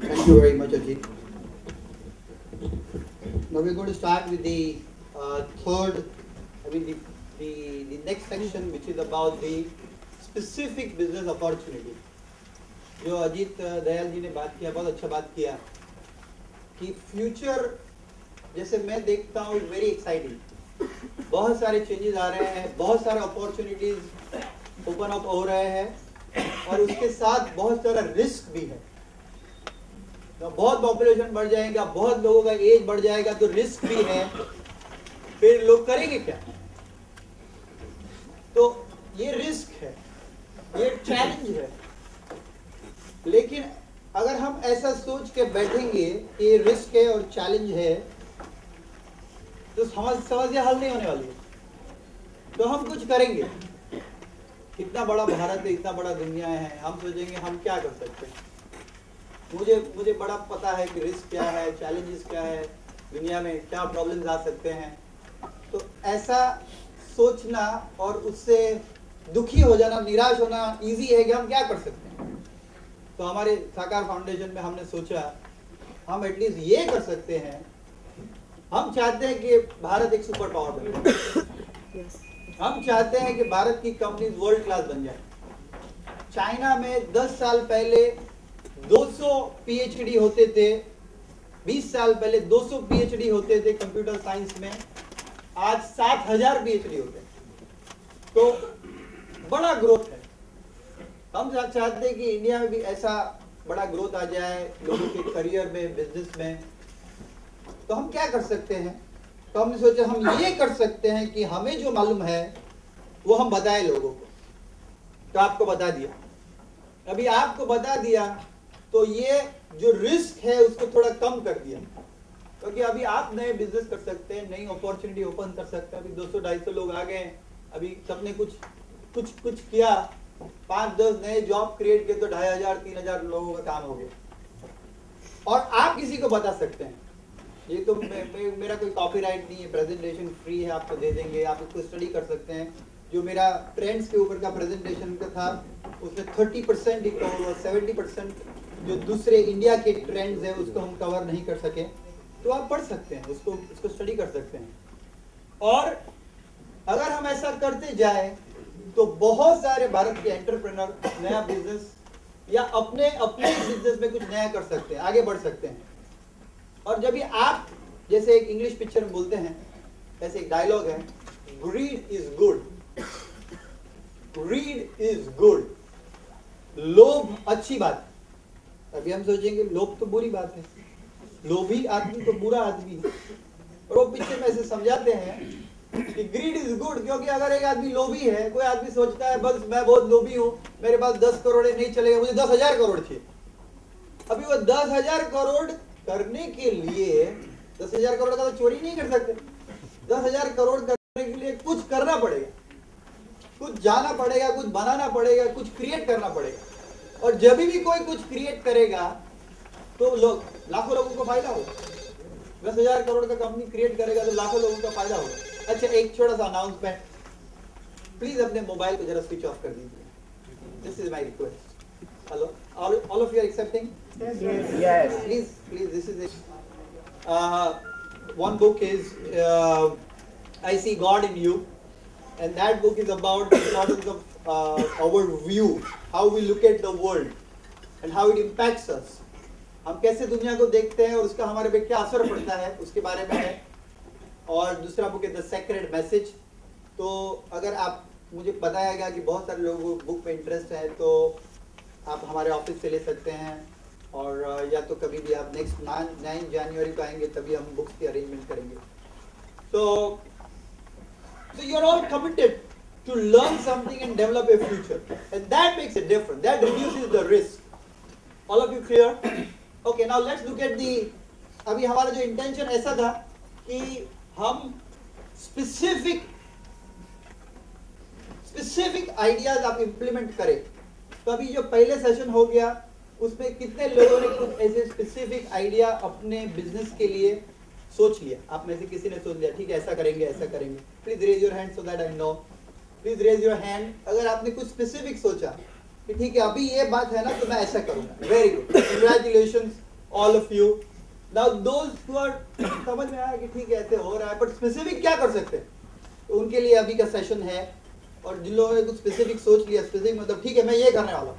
Thank you very much, Ajit. Now we're going to start with the the next section, which is about the specific business opportunity. जो अजीत दयाल जी ने बात किया, बहुत अच्छा बात किया कि फ्यूचर जैसे मैं देखता हूँ वेरी एक्साइटिंग, बहुत सारे चेंजेस आ रहे हैं, बहुत सारे अपॉर्चुनिटीज ओपन अप हो रहे हैं और उसके साथ बहुत सारा रिस्क भी है। तो बहुत पॉपुलेशन बढ़ जाएगा, बहुत लोगों का एज बढ़ जाएगा तो रिस्क भी है, फिर लोग करेंगे क्या? तो ये रिस्क है, ये चैलेंज है। लेकिन अगर हम ऐसा सोच के बैठेंगे कि ये रिस्क है और चैलेंज है तो समस्या हल नहीं होने वाली है। तो हम कुछ करेंगे। इतना बड़ा भारत है, इतना बड़ा दुनिया है, हम सोचेंगे हम क्या कर सकते हैं। मुझे बड़ा पता है कि रिस्क क्या है, चैलेंजेस क्या है, दुनिया में क्या प्रॉब्लम्स आ सकते हैं। तो ऐसा सोचना और उससे दुखी हो जाना, निराश होना इजी है कि हम क्या कर सकते हैं। तो हमारे साकार फाउंडेशन में हमने सोचा हम एटलीस्ट ये कर सकते हैं। हम चाहते हैं कि भारत एक सुपर पावर बन जाए। हम चाहते हैं कि भारत की कंपनीज वर्ल्ड क्लास बन जाए। चाइना में 10 साल पहले 200 पीएचडी होते थे, 20 साल पहले 200 पीएचडी होते थे कंप्यूटर साइंस में, आज 7000 पीएचडी होते हैं। तो बड़ा ग्रोथ है। हम चाहते हैं कि इंडिया में भी ऐसा बड़ा ग्रोथ आ जाए लोगों के करियर में, बिजनेस में। तो हम क्या कर सकते हैं? तो हमने सोचा हम ये कर सकते हैं कि हमें जो मालूम है वो हम बताएं लोगों को। तो आपको बता दिया, अभी आपको बता दिया तो ये जो रिस्क है उसको थोड़ा कम कर दिया, क्योंकि अभी आप नए बिजनेस कर सकते हैं, नई अपॉर्चुनिटी ओपन कर सकते हैं। अभी 200-250 लोग आ गए, अभी सबने कुछ किया, 5-10 नए जॉब क्रिएट किए तो 2500-3000 लोगों का काम हो गया। और आप किसी को बता सकते हैं। ये तो मेरा कोई कॉपीराइट नहीं है, प्रेजेंटेशन फ्री है, आपको दे देंगे, आप इसको स्टडी कर सकते हैं। जो मेरा ट्रेंड्स के ऊपर का प्रेजेंटेशन का था उसमें 30% ही कवर हुआ, 70% जो दूसरे इंडिया के ट्रेंड्स है उसको हम कवर नहीं कर सके। तो आप पढ़ सकते हैं, उसको स्टडी कर सकते हैं। और अगर हम ऐसा करते जाए तो बहुत सारे भारत के एंटरप्रेन्योर नया बिजनेस या अपने बिजनेस में कुछ नया कर सकते हैं, आगे बढ़ सकते हैं। और जब भी आप जैसे एक इंग्लिश पिक्चर में बोलते हैं, ऐसे एक डायलॉग है, grid is good, grid is good, लोभ अच्छी बात है। अभी हम सोचेंगे लोभ तो बुरी बात है, लोभी आदमी तो बुरा आदमी है। और वो पिक्चर में ऐसे समझाते हैं कि ग्रीड इज गुड, क्योंकि अगर एक आदमी लोभी है, कोई आदमी सोचता है बस मैं बहुत लोभी हूं, मेरे पास 10 करोड़ नहीं चलेगा, मुझे 10,000 करोड़ चाहिए। अभी वो 10,000 करोड़ करने के लिए 10,000 करोड़ का तो चोरी नहीं कर सकते। 10,000 करोड़ करने के लिए कुछ करना पड़ेगा, कुछ जाना पड़ेगा, कुछ बनाना पड़ेगा, कुछ क्रिएट करना पड़ेगा। और जब भी कोई कुछ क्रिएट करेगा तो लाखों लोगों को फायदा होगा। 10,000 करोड़ का कंपनी क्रिएट करेगा तो लाखों लोगों का फायदा होगा। अच्छा, एक छोटा सा अनाउंसमेंट, प्लीज अपने मोबाइल को जरा स्विच ऑफ कर दीजिए। This is my request. Hello, all of you are accepting? Yes. Please, this is it. One book is I See God in You, and that book is about the importance of our view, how we look at the world and how it impacts us. हम कैसे दुनिया को देखते हैं और उसका हमारे पे क्या असर पड़ता है, उसके बारे में है। और दूसरा बुक है द सेक्रेड मैसेज। तो अगर आप, मुझे बताया गया कि बहुत सारे लोगों को बुक में इंटरेस्ट है, तो आप हमारे ऑफिस से ले सकते हैं। और या तो कभी भी आप नेक्स्ट 9 जनवरी को आएंगे तभी हम बुक्स की अरेंजमेंट करेंगे। So you're all committed to learn something and develop a future, and that makes a difference. That reduces the risk. All of you clear? Okay, now let's look at the, अभी हमारा जो intention ऐसा था कि हम specific ideas आप implement करें। तो अभी जो पहले सेशन हो गया उसमें कितने लोगों ने कुछ ऐसे स्पेसिफिक आइडिया अपने बिजनेस के लिए सोच लिया? आप में से किसी ने सोच लिया, ठीक है ऐसा करेंगे, ऐसा करेंगे? Please raise your hand so that I know. Please raise your hand अगर आपने कुछ स्पेसिफिक सोचा कि ठीक है अभी ये बात है ना तो मैं ऐसा करूंगा। Very good, congratulations. All of you. Now those who are, समझ में आया कि ठीक है ऐसे हो रहा है, बट स्पेसिफिक क्या कर सकते हैं, तो उनके लिए अभी का सेशन है। और जिन लोगों ने कुछ स्पेसिफिक सोच लिया, स्पेसिफिक मतलब ठीक है मैं ये करने वाला हूँ,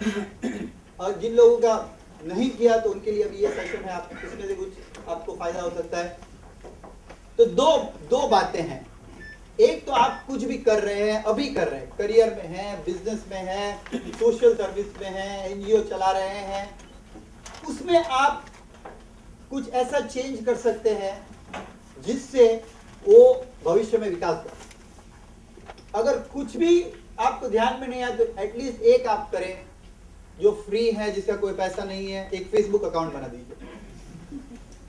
और जिन लोगों का नहीं किया तो उनके लिए अभी ये सेशन है, आप इसमें से कुछ आपको फायदा हो सकता है। तो दो बातें हैं, एक तो आप कुछ भी कर रहे हैं, अभी कर रहे हैं, करियर में हैं, बिजनेस में हैं, सोशल सर्विस में हैं, एनजीओ चला रहे हैं, उसमें आप कुछ ऐसा चेंज कर सकते हैं जिससे वो भविष्य में विकास करे। अगर कुछ भी आपको ध्यान में नहीं आया तो एटलीस्ट एक आप करें जो फ्री है, जिसका कोई पैसा नहीं है। एक फेसबुक अकाउंट बना दीजिए,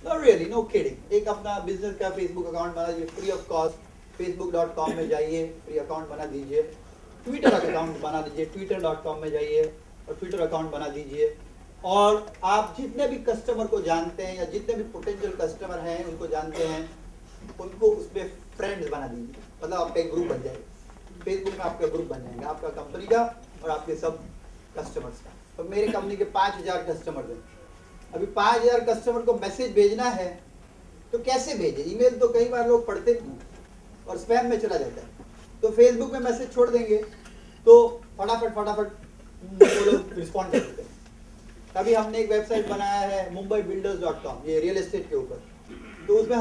नो रियली नो किडिंग, एक अपना बिजनेस का फेसबुक अकाउंट बना दीजिए फ्री ऑफ कॉस्ट। facebook.com में जाइए, फ्री अकाउंट बना दीजिए। ट्विटर अकाउंट बना दीजिए, twitter.com में जाइए और ट्विटर अकाउंट बना दीजिए। और आप जितने भी कस्टमर को जानते हैं या जितने भी पोटेंशियल कस्टमर हैं उनको जानते हैं, उनको उसमें फ्रेंड्स बना दीजिए, मतलब आपका एक ग्रुप बन जाएगा। फेसबुक में आपका ग्रुप बन जाएगा, आपका कंपनी का और आपके सब कस्टमर्स का। तो मेरे कंपनी के 5000 कस्टमर हैं, अभी 5000 कस्टमर को मैसेज भेजना है तो कैसे भेजे? ईमेल तो कई बार लोग पढ़ते नहीं और स्पैम में चला जाता है, तो फेसबुक में मैसेज छोड़ देंगे तो फटाफट वो लोग रिस्पॉन्ड कर देते हैं। अभी हमने एक वेबसाइट बनाया है mumbaibuilders.com, ये रियल एस्टेट के ऊपर, तो उसमें